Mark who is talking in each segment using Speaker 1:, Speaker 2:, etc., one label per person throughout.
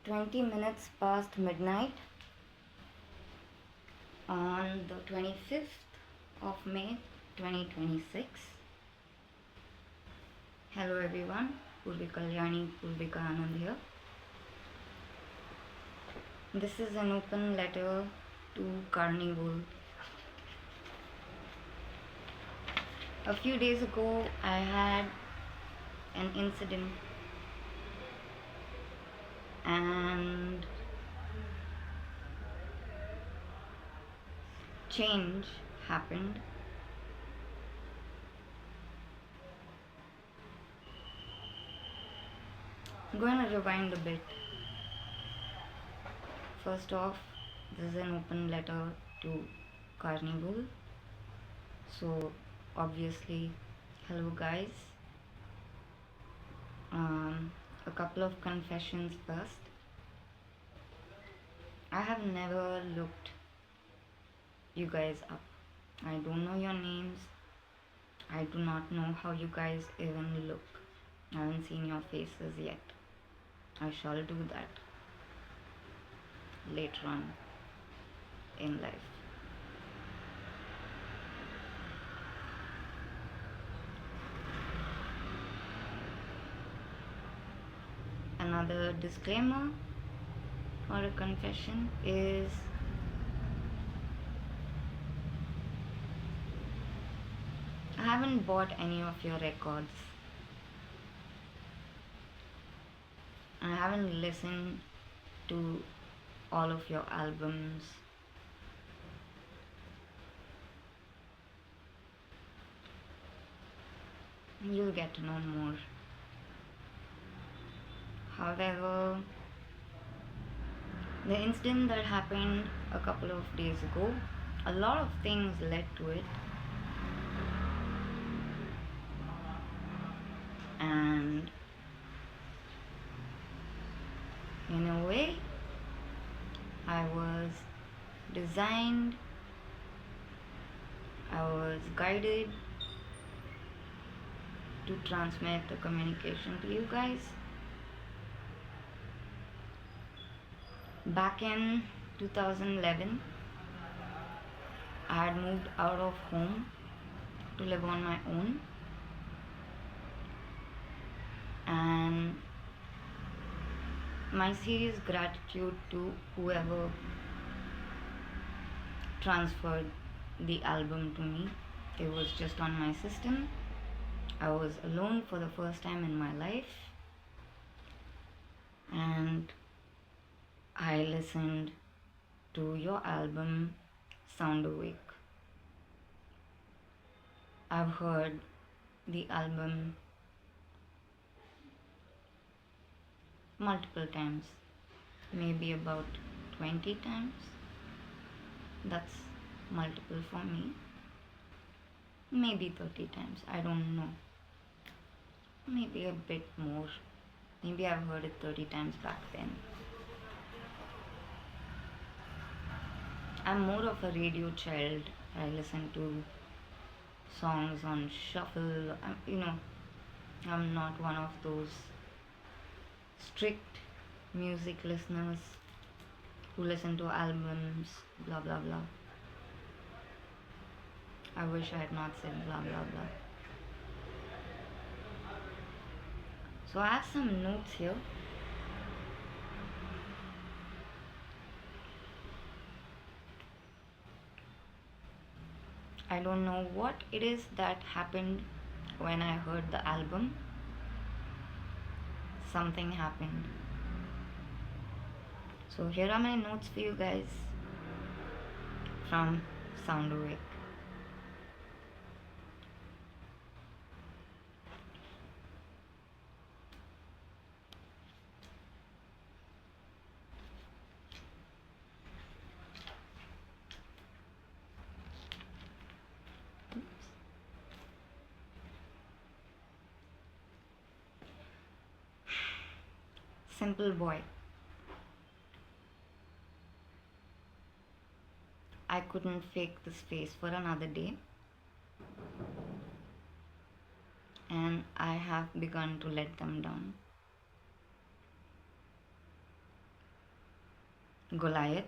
Speaker 1: 20 minutes past midnight on the 25th of May 2026. Hello everyone, Purvi Kalyani, Purvika Anand here. This is an open letter to Carnival. A few days ago I had an incident and change happened. I'm going to rewind a bit. First off, this is an open letter to Carnival. So obviously, hello guys. A couple of confessions first. I have never looked you guys up. I don't know your names. I do not know how you guys even look. I haven't seen your faces yet. I shall do that later on in life. Another disclaimer or a confession is I haven't bought any of your records. I haven't listened to all of your albums. You'll get to know more. However, the incident that happened a couple of days ago, a lot of things led to it. And in a way, I was designed, I was guided to transmit the communication to you guys. Back in 2011, I had moved out of home to live on my own, and my serious gratitude to whoever transferred the album to me. It was just on my system. I was alone for the first time in my life, and I listened to your album Sound Awake. I've heard the album multiple times, maybe about 20 times. That's multiple for me. Maybe 30 times, I don't know. Maybe a bit more. Maybe I've heard it 30 times back then. I'm more of a radio child. I listen to songs on shuffle. I'm not one of those strict music listeners who listen to albums, blah blah blah. I wish I had not said blah blah blah. So I have some notes here. I don't know what it is that happened when I heard the album. Something happened. So here are my notes for you guys from Sound Awake. Simple boy. I couldn't fake this face for another day, and I have begun to let them down. Goliath.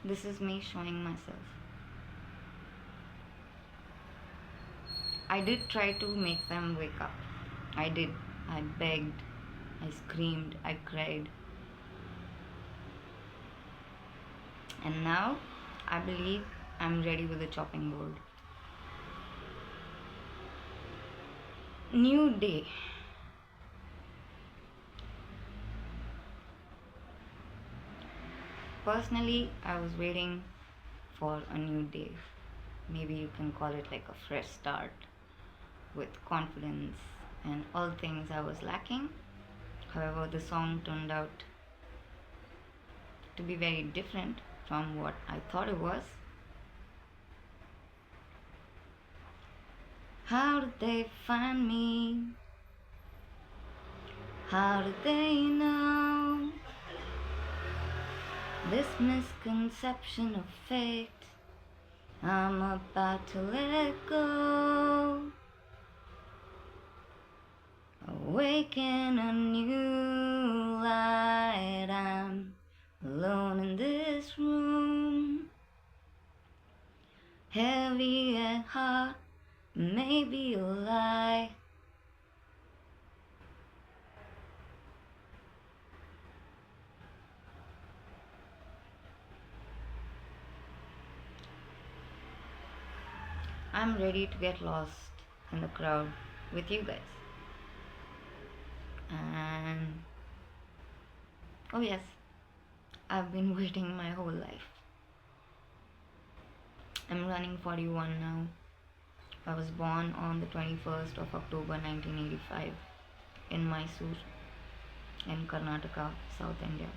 Speaker 1: This is me showing myself. I did try to make them wake up. I did. I begged. I screamed. I cried. And now I believe I'm ready with the chopping board. New day. Personally, I was waiting for a new day. Maybe you can call it like a fresh start with confidence and all things I was lacking. However, the song turned out to be very different from what I thought it was. How did they find me? How did they know this misconception of fate? I'm about to let go. Awaken a new light. I'm alone in this room. Heavy at heart, maybe a lie. I'm ready to get lost in the crowd with you guys. And oh, yes, I've been waiting my whole life. I'm running 41 now. I was born on the 21st of October 1985 in Mysore, in Karnataka, South India.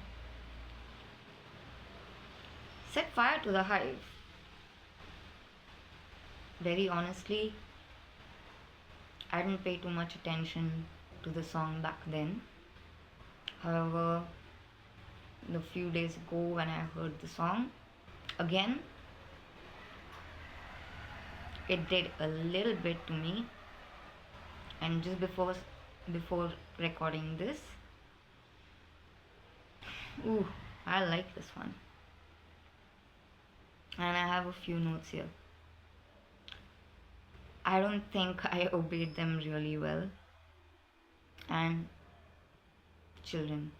Speaker 1: Set fire to the hive. Very honestly, I didn't pay too much attention to the song back then. However, a few days ago when I heard the song again, it did a little bit to me. And just before recording this, ooh, I like this one. And I have a few notes here. I don't think I obeyed them really well. And children.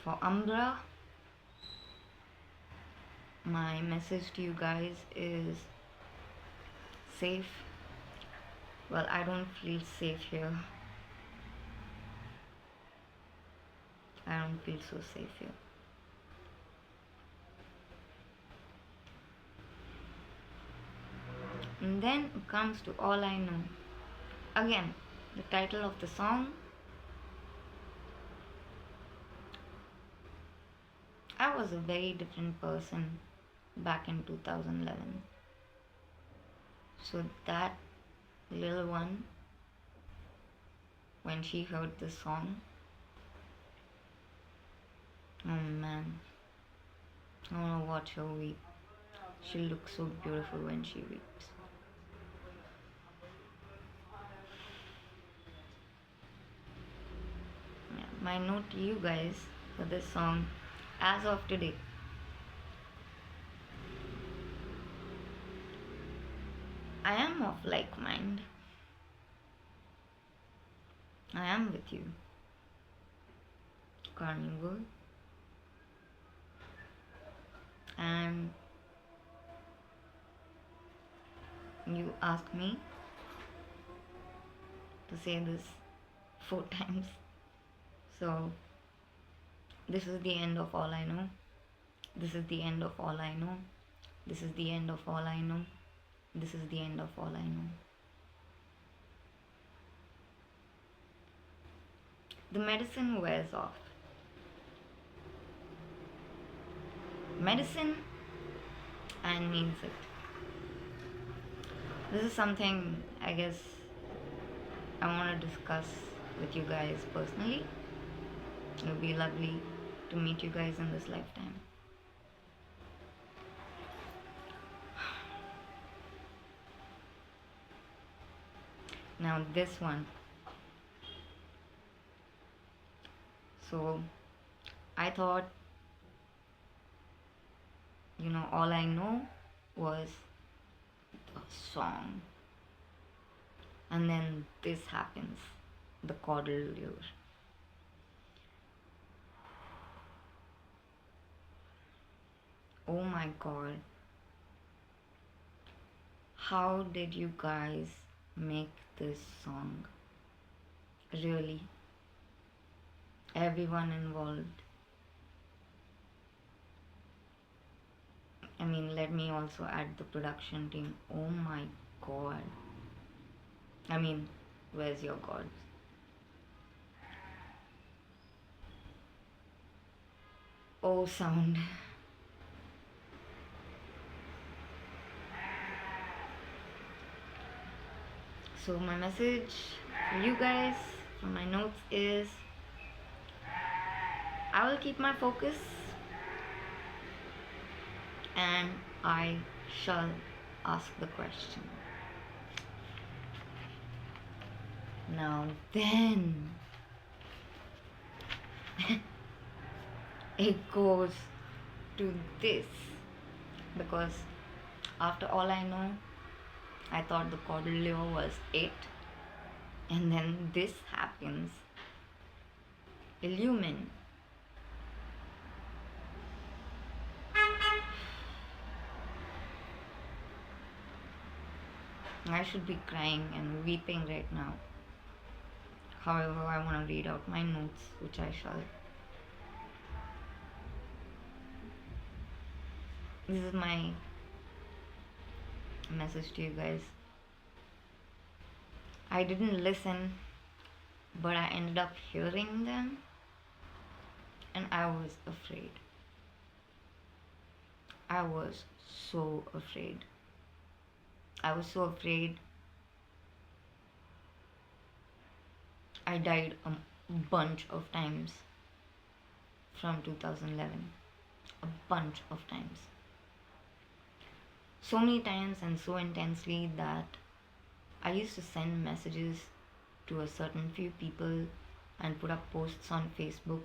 Speaker 1: For Umbra, my message to you guys is safe. Well, I don't feel safe here. I don't feel so safe here. And then it comes to All I Know. Again, the title of the song. I was a very different person back in 2011. So that little one, when she heard the song, oh man, I wanna watch her weep. She looks so beautiful when she weeps. Yeah, my note to you guys for this song, as of today. I am of like mind. I am with you. Carnival. And you asked me to say this 4 times. So, this is the end of all I know. This is the end of all I know. This is the end of all I know. This is the end of all I know. The medicine wears off. Medicine and means it. This is something I guess I want to discuss with you guys personally. It would be lovely to meet you guys in this lifetime. Now, this one. So, I thought, all I know was a song. And then this happens, the caudal lure. Oh my god. How did you guys make this song? Really? Everyone involved. I mean, let me also add the production team. Oh my god. I mean, where's your god? Oh, sound. So, my message for you guys from my notes is I will keep my focus and I shall ask the question. Now, then, it goes to this because after all I know, I thought the caudal lure was it, and then this happens. Illumin. I should be crying and weeping right now. However, I want to read out my notes, which I shall. This is my message to you guys. I didn't listen, but I ended up hearing them, and I was afraid. I was so afraid. I was so afraid. I died a bunch of times from 2011. A bunch of times. So many times and so intensely that I used to send messages to a certain few people and put up posts on Facebook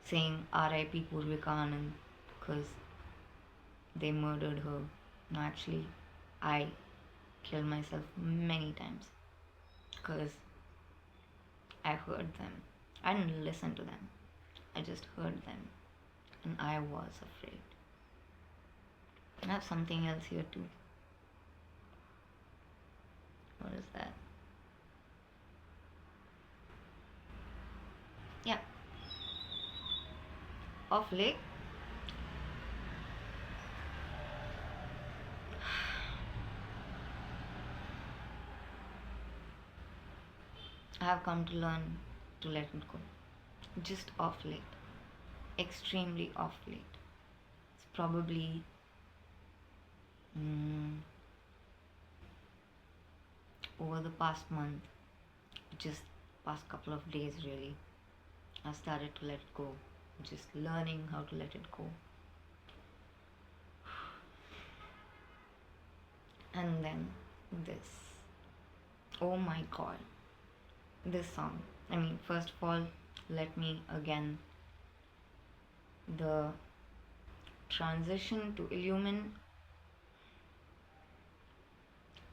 Speaker 1: saying RIP Purvika Anand because they murdered her. No, actually, I killed myself many times because I heard them. I didn't listen to them. I just heard them and I was afraid. I have something else here too. What is that? Yeah. Of late, I have come to learn to let it go. Just off late. Extremely off late. It's probably over the past month, just past couple of days really, I started to let it go. Just learning how to let it go. And then this. Oh my god. This song. I mean, first of all, let me again. The transition to Illumin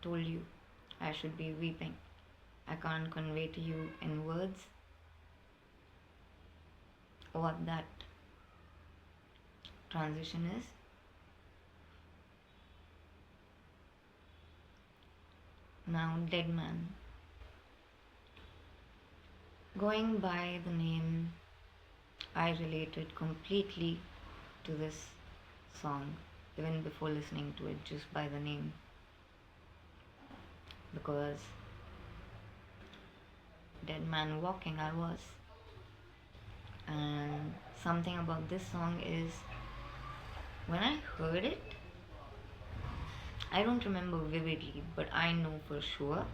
Speaker 1: told you I should be weeping. I can't convey to you in words what that transition is. Now, Dead Man. Going by the name, I related completely to this song even before listening to it, just by the name, because dead man walking I was. And something about this song is when I heard it, I don't remember vividly, but I know for sure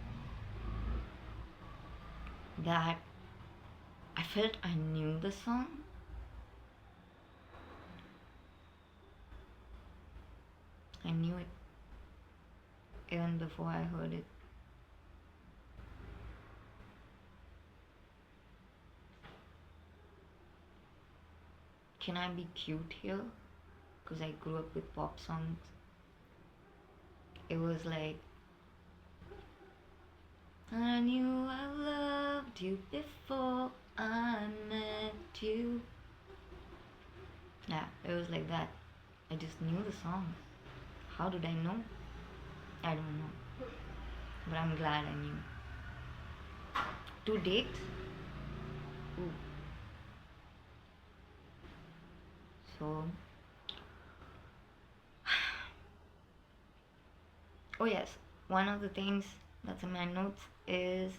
Speaker 1: that I felt I knew the song. I knew it even before I heard it. can I be cute here? Because I grew up with pop songs. It was like, I knew I loved you before I met you. Yeah, it was like that. I just knew the song. How did I know? I don't know. But I'm glad I knew. To date, ooh. So, oh yes, one of the things that's in my notes is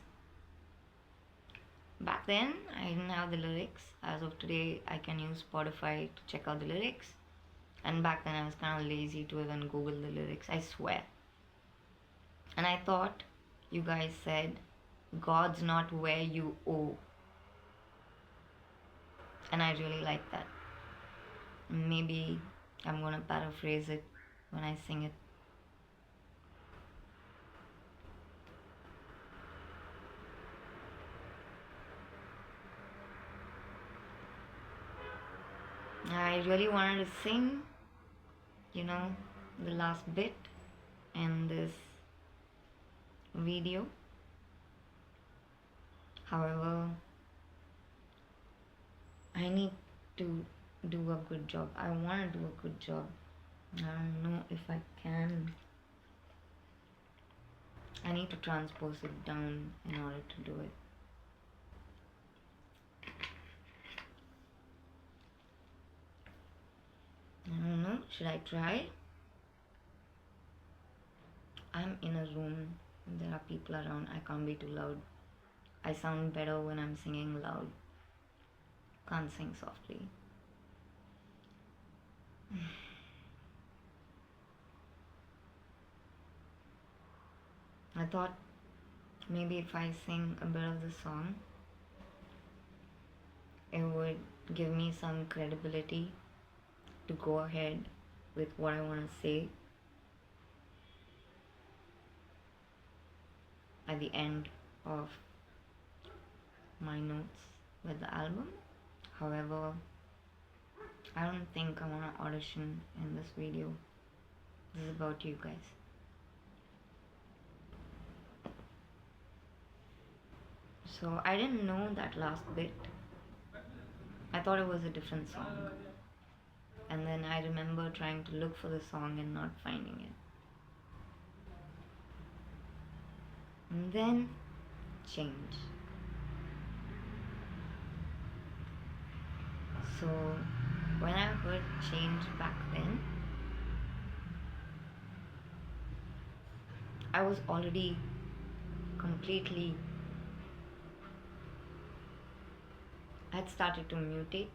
Speaker 1: back then I didn't have the lyrics. As of today, I can use Spotify to check out the lyrics. And back then, I was kind of lazy to even Google the lyrics, I swear. And I thought you guys said, God's not where you owe. And I really like that. Maybe I'm gonna paraphrase it when I sing it. I really wanted to sing, the last bit in this video. However, I need to do a good job. I want to do a good job. I don't know if I can. I need to transpose it down in order to do it. I don't know. Should I try? I'm in a room. There are people around. I can't be too loud. I sound better when I'm singing loud. Can't sing softly. I thought maybe if I sing a bit of the song, it would give me some credibility to go ahead with what I want to say at the end of my notes with the album. However, I don't think I want to audition in this video. This is about you guys. So I didn't know that last bit. I thought it was a different song. And then I remember trying to look for the song and not finding it. And then change. So when I heard change back then, I was already completely, I had started to mutate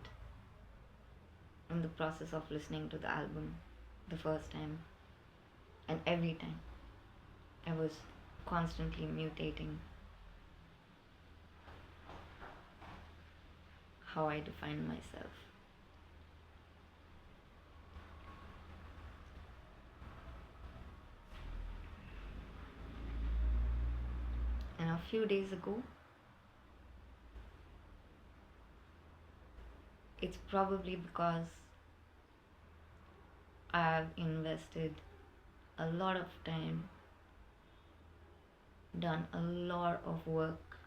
Speaker 1: in the process of listening to the album the first time. And every time I was constantly mutating how I define myself. And a few days ago, it's probably because I've invested a lot of time, done a lot of work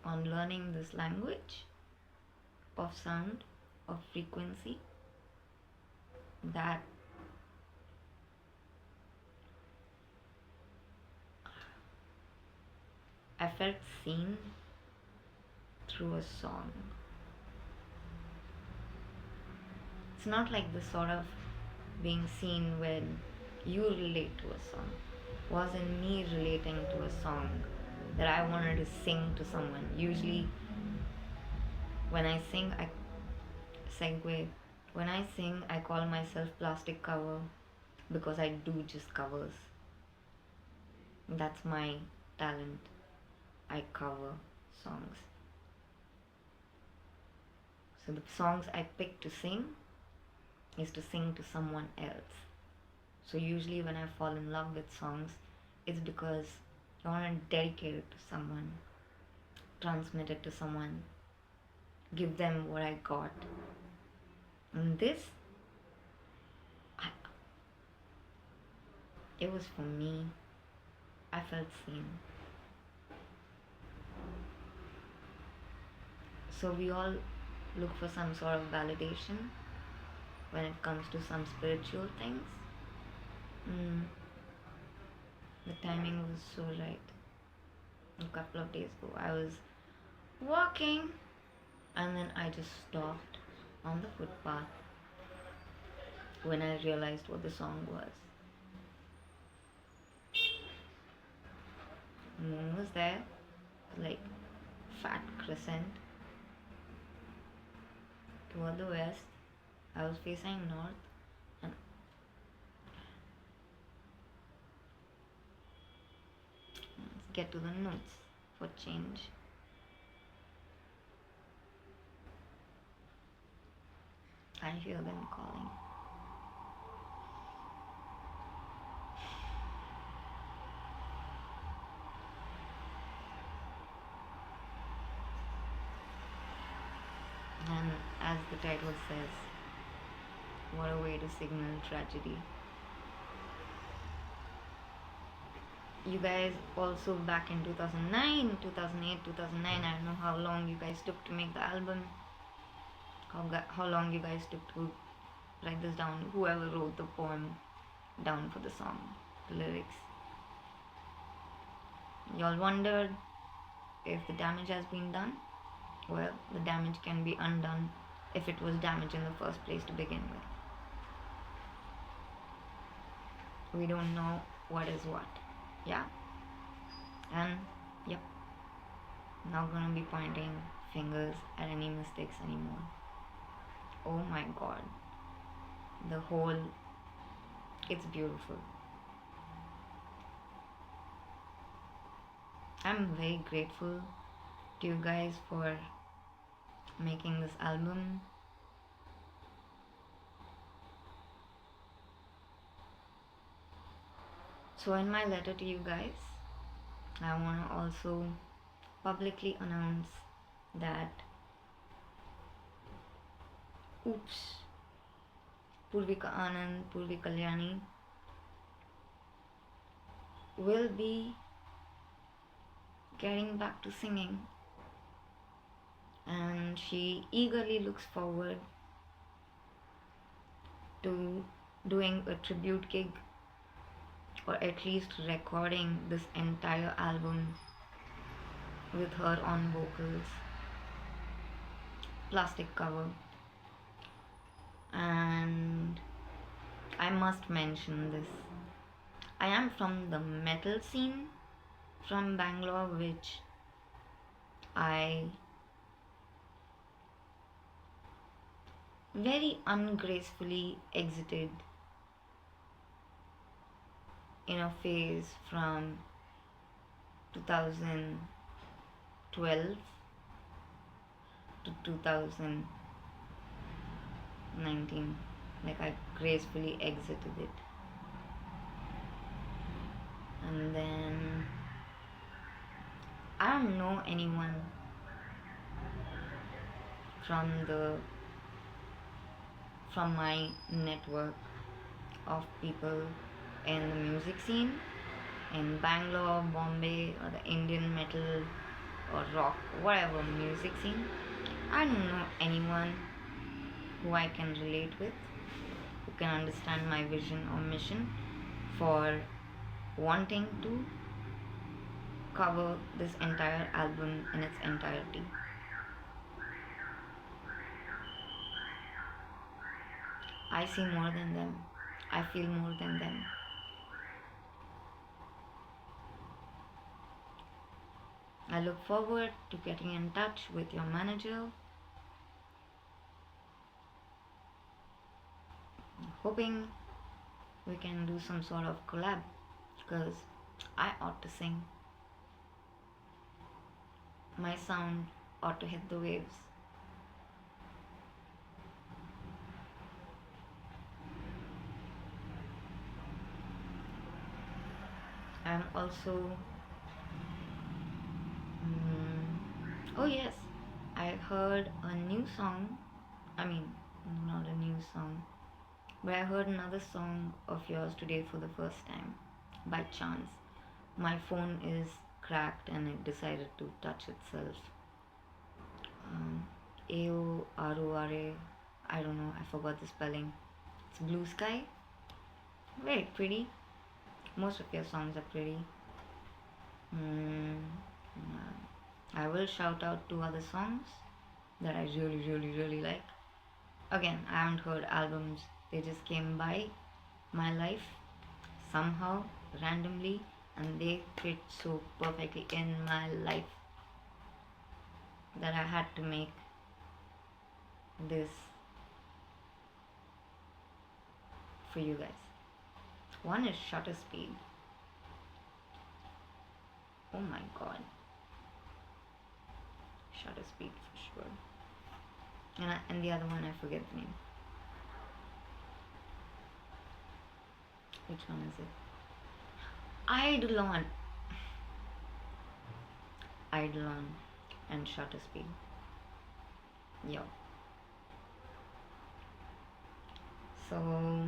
Speaker 1: on learning this language of sound, of frequency, that I felt seen through a song. It's not like the sort of being seen when you relate to a song. It wasn't me relating to a song that I wanted to sing to someone. Usually, when I sing, I segue. When I sing, I call myself plastic cover because I do just covers. That's my talent. I cover songs. So the songs I pick to sing is to sing to someone else. So usually when I fall in love with songs, it's because I want to dedicate it to someone, transmit it to someone, give them what I got. And this, I, it was for me. I felt seen. So we all look for some sort of validation when it comes to some spiritual things. Mm, the timing was so right. A couple of days ago, I was walking and then I just stopped on the footpath when I realized what the song was. Moon was there, like fat crescent toward the west. I was facing north, and let's get to the notes for change. I hear them calling. And as the title says, what a way to signal tragedy. You guys also back in 2009, 2008, 2009, I don't know how long you guys took to make the album, how long you guys took to write this down, whoever wrote the poem down for the song, the lyrics. Y'all wondered if the damage has been done? Well, the damage can be undone if it was damage in the first place to begin with. We don't know what is what. Yeah? And, yep. Not gonna be pointing fingers at any mistakes anymore. Oh my god. The whole, it's beautiful. I'm very grateful to you guys for making this album. So in my letter to you guys, I want to also publicly announce that oops, Purvika Anand, Purvi Kalyani will be getting back to singing, and she eagerly looks forward to doing a tribute gig, or at least recording this entire album with her on vocals, plastic cover. And I must mention this, I am from the metal scene from Bangalore, which I very ungracefully exited in a phase from 2012 to 2019. Like, I gracefully exited it. And then I don't know anyone from my network of people in the music scene in Bangalore, Bombay, or the Indian metal or rock, whatever music scene. I don't know anyone who I can relate with, who can understand my vision or mission for wanting to cover this entire album in its entirety. I see more than them. I feel more than them. I look forward to getting in touch with your manager. Hoping we can do some sort of collab, because I ought to sing. My sound ought to hit the waves. I'm also oh yes, I heard a new song. I mean, not a new song, but I heard another song of yours today for the first time by chance. My phone is cracked and it decided to touch itself. AORORA, I don't know, I forgot the spelling. It's Blue Sky. Very pretty. Most of your songs are pretty. I will shout out two other songs that I really, really, really like. Again, I haven't heard albums, they just came by my life somehow, randomly, and they fit so perfectly in my life that I had to make this for you guys. One is Shutter Speed. Oh my god. Shutter Speed for sure. And the other one, I forget the name. Which one is it? Eidolon. Eidolon and Shutter Speed. Yo. So,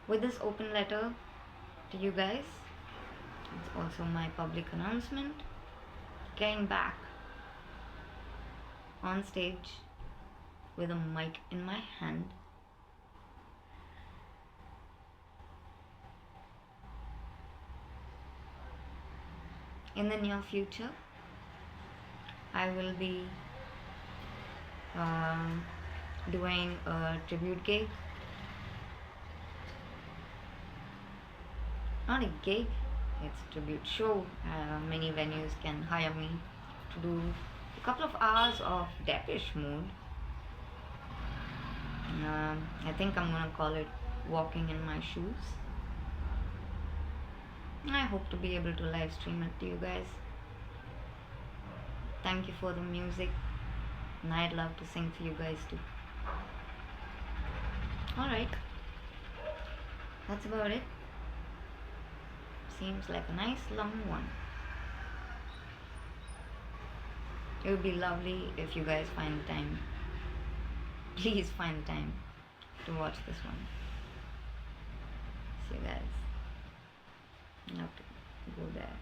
Speaker 1: with this open letter to you guys, it's also my public announcement. Getting back on stage with a mic in my hand. In the near future, I will be doing a tribute gig. Not a gig, it's a tribute show. Many venues can hire me to do a couple of hours of Depeche Mode. I think I'm gonna call it Walking in My Shoes. I hope to be able to live stream it to you guys. Thank you for the music, and I'd love to sing for you guys too. Alright, that's about it. Seems like a nice long one. It would be lovely if you guys find the time. Please find the time to watch this one. So guys, you have to go there.